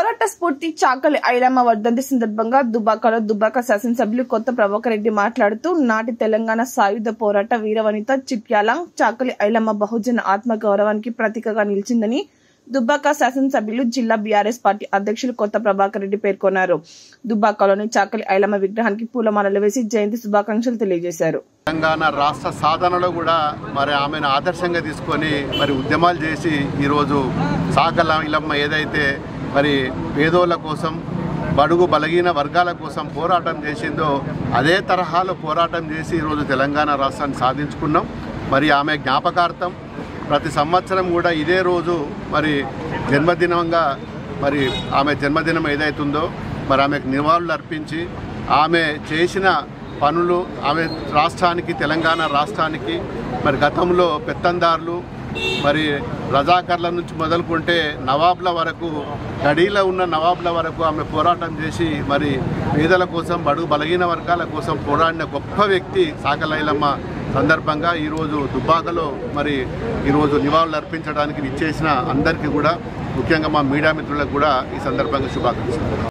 పోరాట స్ఫూర్తి చాకలి ఐలమ్మ వర్ధంతి సందర్భంగా దుబ్బాక శాసనసభ్యులు కొత్త ప్రభాకర్ రెడ్డి మాట్లాడుతూ నాటి తెలంగాణ సాయుధ పోరాట వీరవనిత చిట్యాల చాకలి ఐలమ్మ బహుజన ఆత్మ గౌరవానికి ప్రతీకగా నిలిచిందని దుబ్బాక శాసనసభ్యులు జిల్లా బీఆర్ఎస్ పార్టీ అధ్యక్షులు కొత్త ప్రభాకర్ రెడ్డి పేర్కొన్నారు. దుబ్బాకలోని చాకలి ఐలమ్మ విగ్రహానికి పూలమాలలు వేసి జయంతి శుభాకాంక్షలు తెలియజేశారు. తెలంగాణ రాష్ట్ర సాధనలో కూడా మరి ఆమెను ఆదర్శంగా తీసుకొని మరి ఉద్యమాలు చేసి ఈరోజు చాకలి ఐలమ్మ ఏదైతే మరి పేదోళ్ళ కోసం బడుగు బలహీన వర్గాల కోసం పోరాటం చేసిందో అదే తరహాలో పోరాటం చేసి ఈరోజు తెలంగాణ రాష్ట్రాన్ని సాధించుకున్నాం. మరి ఆమె జ్ఞాపకార్థం ప్రతి సంవత్సరం కూడా ఇదే రోజు మరి జన్మదినంగా మరి ఆమె జన్మదినం ఏదైతుందో మరి ఆమెకు నివాళులు అర్పించి ఆమె చేసిన పనులు ఆమె రాష్ట్రానికి తెలంగాణ రాష్ట్రానికి మరి గతంలో పెత్తందారులు మరి రజాకర్ల నుంచి మొదలుకుంటే నవాబ్ల వరకు గడీలో ఉన్న నవాబ్ల వరకు ఆమె పోరాటం చేసి మరి పేదల కోసం బడుగు బలహీన వర్గాల కోసం పోరాడిన గొప్ప వ్యక్తి చాకలి ఐలమ్మ సందర్భంగా ఈరోజు దుబ్బాకలో మరి ఈరోజు నివాళులు అర్పించడానికి ఇచ్చేసిన అందరికీ కూడా ముఖ్యంగా మా మీడియా మిత్రులకు కూడా ఈ సందర్భంగా శుభాకాంక్షలు.